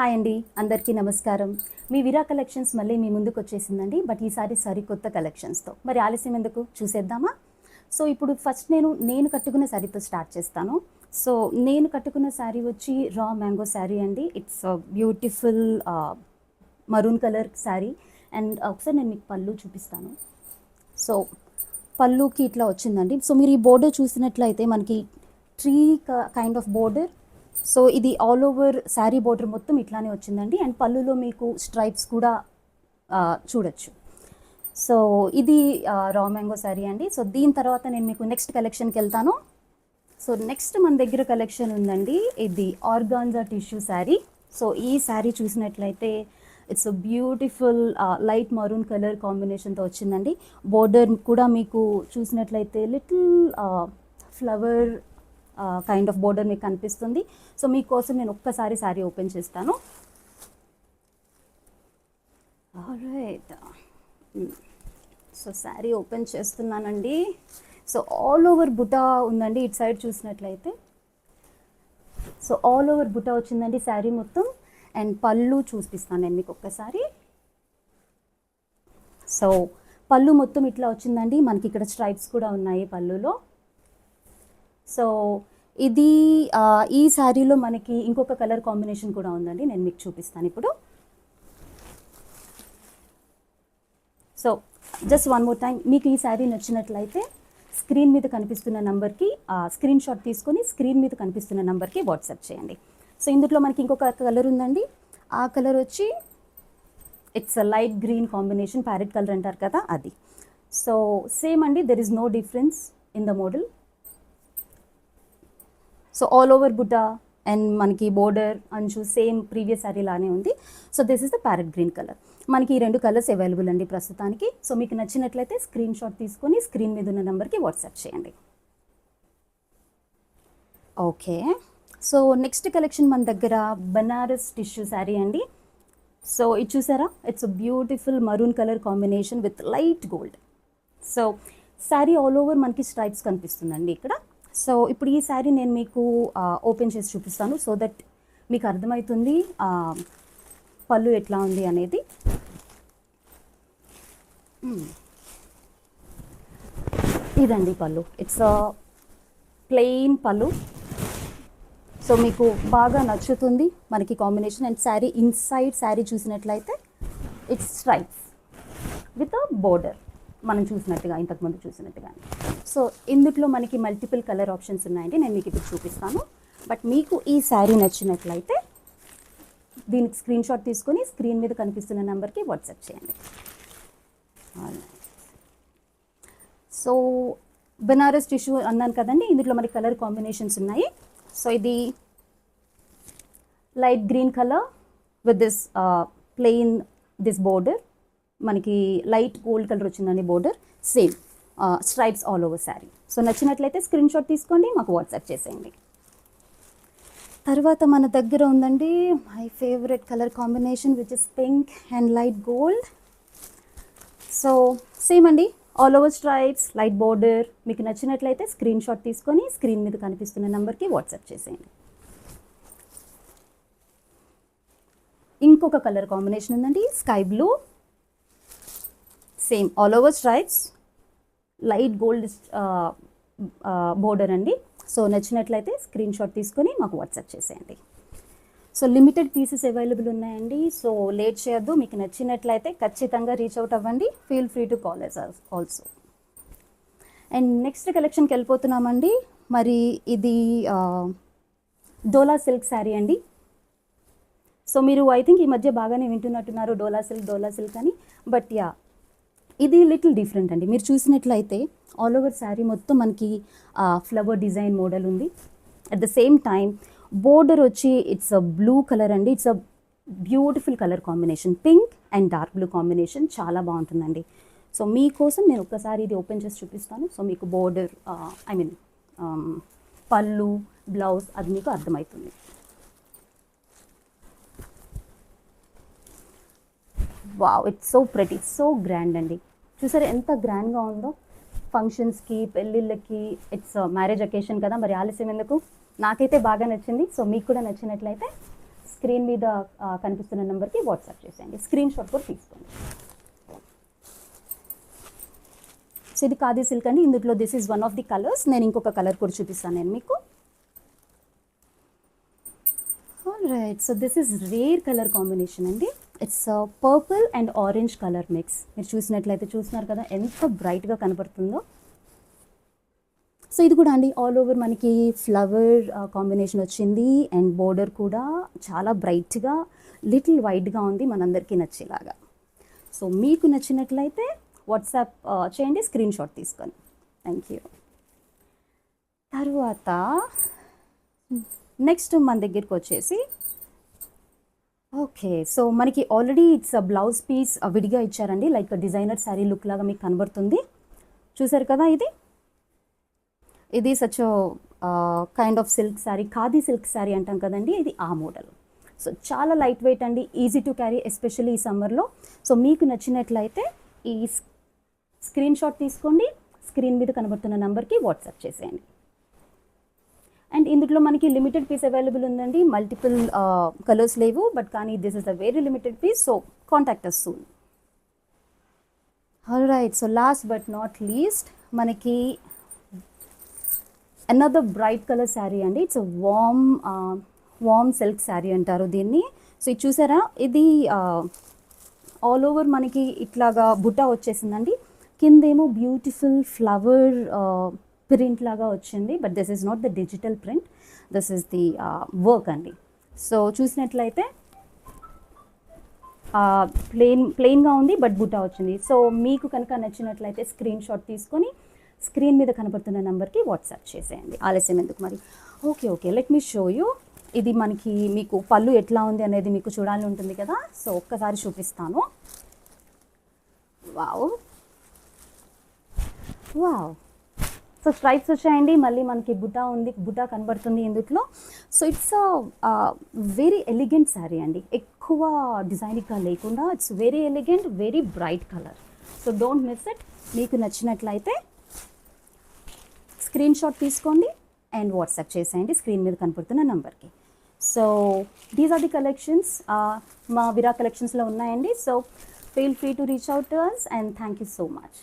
Hi అండి, అందరికీ నమస్కారం. మీ విరా కలెక్షన్స్ మళ్ళీ మీ ముందుకు వచ్చేసిందండి. బట్ ఈసారి సరికొత్త కలెక్షన్స్తో. మరి ఆలస్యం ఎందుకు, చూసేద్దామా? సో ఇప్పుడు ఫస్ట్ నేను కట్టుకున్న శారీతో స్టార్ట్ చేస్తాను. సో నేను కట్టుకున్న శారీ వచ్చి రా మ్యాంగో శారీ అండి. It's beautiful maroon colour sari. And ఒకసారి నేను మీకు పళ్ళు చూపిస్తాను. సో పళ్ళుకి ఇట్లా వచ్చిందండి. సో మీరు ఈ బోర్డర్ చూసినట్లయితే మనకి tree kind of border. So ఇది ఆల్ ఓవర్ శారీ బోర్డర్ మొత్తం ఇట్లానే వచ్చిందండి. అండ్ పళ్ళులో మీకు స్ట్రైప్స్ కూడా చూడొచ్చు. సో ఇది రా మ్యాంగో శారీ అండి. సో దీని తర్వాత నేను మీకు నెక్స్ట్ కలెక్షన్కి వెళ్తాను. సో నెక్స్ట్ మన దగ్గర కలెక్షన్ ఉందండి. ఇది ఆర్గాన్జా టిష్యూ శారీ. సో ఈ శారీ చూసినట్లయితే it's beautiful light maroon colour కాంబినేషన్తో వచ్చిందండి. బోర్డర్ కూడా మీకు చూసినట్లయితే little flower kind of border మీకు కనిపిస్తుంది. సో మీకోసం నేను ఒక్కసారి శారీ ఓపెన్ చేస్తాను. ఆల్రైట్, సో శారీ ఓపెన్ చేస్తున్నానండి. సో ఆల్ ఓవర్ బుటా ఉందండి. ఇటు సైడ్ చూసినట్లయితే సో ఆల్ ఓవర్ బుటా వచ్చిందండి శారీ మొత్తం. అండ్ పళ్ళు చూపిస్తాను నేను మీకు ఒక్కసారి. సో పళ్ళు మొత్తం ఇట్లా వచ్చిందండి. మనకి ఇక్కడ స్ట్రైప్స్ కూడా ఉన్నాయి పళ్ళులో. సో ఇది ఈ శారీలో మనకి ఇంకొక కలర్ కాంబినేషన్ కూడా ఉందండి, నేను మీకు చూపిస్తాను ఇప్పుడు. So just one more time, మీకు ఈ శారీ నచ్చినట్లయితే స్క్రీన్ మీద కనిపిస్తున్న నెంబర్కి స్క్రీన్ షాట్ తీసుకొని స్క్రీన్ మీద కనిపిస్తున్న నెంబర్కి వాట్సాప్ చేయండి. సో ఇందులో మనకి ఇంకొక కలర్ ఉందండి. ఆ కలర్ వచ్చి it's a light green combination, parrot colour అంటారు కదా అది. సో సేమ్ అండి, there is no difference in the model. So all over బుటా అండ్ మనకి బోర్డర్ అంచు సేమ్ ప్రీవియస్ శారీ లానే ఉంది. So this is the parrot green colour. మనకి ఈ రెండు కలర్స్ అవైలబుల్ అండి ప్రస్తుతానికి. సో మీకు నచ్చినట్లయితే స్క్రీన్ షాట్ తీసుకొని స్క్రీన్ మీద ఉన్న నెంబర్కి వాట్సాప్ చేయండి. ఓకే, సో నెక్స్ట్ కలెక్షన్ మన దగ్గర బనారస్ టిష్యూ శారీ అండి. సో ఇది చూసారా, it's beautiful maroon colour combination with light gold. So sari all over మనకి స్ట్రైప్స్ కనిపిస్తుందండి ఇక్కడ. సో ఇప్పుడు ఈ శారీ నేను మీకు ఓపెన్ చేసి చూపిస్తాను, సో దట్ మీకు అర్థమవుతుంది పళ్ళు ఎట్లా ఉంది అనేది. ఇదండి పళ్ళు. ఇట్స్ ప్లెయిన్ పళ్ళు. సో మీకు బాగా నచ్చుతుంది మనకి combination. And sari inside sari చూసినట్లయితే ఇట్స్ స్ట్రైప్స్ విత్ బోర్డర్, మనం చూసినట్టుగా ఇంతకుముందు చూసినట్టుగా. సో ఇందులో మనకి మల్టిపుల్ కలర్ ఆప్షన్స్ ఉన్నాయండి, నేను మీకు ఇప్పుడు చూపిస్తాను. బట్ మీకు ఈ శారీ నచ్చినట్లయితే దీనికి స్క్రీన్ షాట్ తీసుకొని స్క్రీన్ మీద కనిపిస్తున్న నెంబర్కి వాట్సాప్ చేయండి. సో బనారస్ టిష్యూ అన్నాను కదండి, ఇందులో మనకి కలర్ కాంబినేషన్స్ ఉన్నాయి. సో ఇది light green colour with this plain this border. మనకి లైట్ గోల్డ్ కలర్ వచ్చిందండి border, same stripes all over sari. So నచ్చినట్లయితే స్క్రీన్ షాట్ తీసుకోండి, మాకు వాట్సాప్ చేసేయండి. తర్వాత మన దగ్గర ఉందండి my favourite colour combination which is pink and light gold. So same అండి, all over stripes, light border. మీకు నచ్చినట్లయితే స్క్రీన్ షాట్ తీసుకొని స్క్రీన్ మీద కనిపిస్తున్న నెంబర్కి వాట్సాప్ చేసేయండి. ఇంకొక కలర్ కాంబినేషన్ ఉందండి, sky blue. Same all over stripes, light gold border అండి. సో నచ్చినట్లయితే స్క్రీన్ షాట్ తీసుకొని మాకు వాట్సాప్ చేసేయండి. సో లిమిటెడ్ పీసెస్ అవైలబుల్ ఉన్నాయండి. సో లేట్ చేయొద్దు, మీకు నచ్చినట్లయితే ఖచ్చితంగా రీచ్ అవుట్ అవ్వండి. Feel free to call us also. And next కలెక్షన్కి వెళ్ళిపోతున్నామండి. మరి ఇది డోలా సిల్క్ శారీ అండి. సో మీరు ఐ థింక్ ఈ మధ్య బాగానే వింటున్నట్టున్నారు డోలా సిల్క్ అని. బట్ యా, ఇది లిటిల్ డిఫరెంట్ అండి. మీరు చూసినట్లయితే ఆల్ ఓవర్ శారీ మొత్తం మనకి ఫ్లవర్ డిజైన్ మోడల్ ఉంది. At the same time border వచ్చి ఇట్స్ అ బ్లూ కలర్ అండి. It's a beautiful colour combination, pink and dark blue combination, చాలా బాగుంటుందండి. సో మీకోసం నేను ఒక్కసారి ఇది ఓపెన్ చేసి చూపిస్తాను. సో మీకు బోర్డర్ ఐ మీన్ పళ్ళు, బ్లౌజ్ అది మీకు అర్థమవుతుంది. Wow, it's so pretty, so grand అండి. చూసారా ఎంత గ్రాండ్గా ఉందో. ఫంక్షన్స్కి, పెళ్ళిళ్ళకి, ఇట్స్ మ్యారేజ్ అకేషన్ కదా, మరి ఆలస్యం ఎందుకు. నాకైతే బాగా నచ్చింది. సో మీకు కూడా నచ్చినట్లయితే స్క్రీన్ మీద కనిపిస్తున్న నెంబర్కి వాట్సాప్ చేసేయండి. స్క్రీన్ షాట్ కూడా తీసుకోండి. సో ఇది ఖాదీ సిల్క్ అండి. ఇందులో this is one of the colours. నేను ఇంకొక కలర్ కూడా చూపిస్తాను నేను మీకు. Right, so this is rare colour combination అండి. It's purple and orange colour mix. మీరు చూసినట్లయితే చూస్తున్నారు కదా ఎంత బ్రైట్గా కనపడుతుందో. సో ఇది కూడా అండి ఆల్ ఓవర్ మనకి ఫ్లవర్ కాంబినేషన్ వచ్చింది అండ్ బోర్డర్ కూడా చాలా బ్రైట్గా లిటిల్ వైట్గా ఉంది, మనందరికీ నచ్చేలాగా. సో మీకు నచ్చినట్లయితే వాట్సాప్ చేయండి స్క్రీన్ షాట్ తీసుకొని. Thank you. తర్వాత నెక్స్ట్ మన దగ్గరికి వచ్చేసి ఓకే, సో మనకి ఆల్రెడీ ఇట్స్ బ్లౌజ్ పీస్ విడిగా ఇచ్చారండి, లైక్ డిజైనర్ శారీ లుక్ లాగా మీకు కనబడుతుంది. చూసారు కదా, ఇది such kind of silk sari, khadi silk sari అంటాం కదండి, ఇది ఆ మోడల్. సో చాలా లైట్ వెయిట్ అండి, ఈజీ టు క్యారీ, ఎస్పెషల్లీ ఈ సమ్మర్లో. సో మీకు నచ్చినట్లయితే ఈ స్క్రీన్ షాట్ తీసుకోండి, స్క్రీన్ మీద కనబడుతున్న నెంబర్కి వాట్సాప్ చేసేయండి. అండ్ ఇందులో మనకి లిమిటెడ్ పీస్ అవైలబుల్ ఉందండి, మల్టిపుల్ కలర్స్ లేవు, బట్ కానీ this is a very limited piece. So contact us soon. Alright, so last but not least మనకి అనదర్ బ్రైట్ కలర్ శారీ అండి. ఇట్స్ వార్మ్ సిల్క్ శారీ అంటారు దీన్ని. సో ఇది చూసారా, ఇది ఆల్ ఓవర్ మనకి ఇట్లాగా బుట్టా వచ్చేసిందండి. కిందేమో బ్యూటిఫుల్ ఫ్లవర్ ప్రింట్ లాగా వచ్చింది, but this is not the digital print, this is the work అండి. సో చూసినట్లయితే ప్లెయిన్గా ఉంది, బట్ బుట్టా వచ్చింది. సో మీకు కనుక నచ్చినట్లయితే స్క్రీన్ షాట్ తీసుకొని స్క్రీన్ మీద కనబడుతున్న నెంబర్కి వాట్సాప్ చేసేయండి. ఆలస్యం ఎందుకు మరి. Okay, let me show you. ఇది మనకి మీకు పళ్ళు ఎట్లా ఉంది అనేది మీకు చూడాలని ఉంటుంది కదా, సో ఒక్కసారి చూపిస్తాను. వావ్, సో స్ట్రైప్స్ వచ్చాయండి, మళ్ళీ మనకి బుట్టా ఉంది, బుట్టా కనబడుతుంది ఇందులో. So it's very elegant sari అండి, ఎక్కువ డిజైనింగ్గా లేకుండా it's very elegant, very bright colour. So don't miss it. మీకు నచ్చినట్లయితే స్క్రీన్ షాట్ తీసుకోండి అండ్ వాట్సాప్ చేసేయండి స్క్రీన్ మీద కనపడుతున్న నెంబర్కి. So these are the collections మా విరా కలెక్షన్స్లో ఉన్నాయండి. So feel free to reach out to us and thank you so much.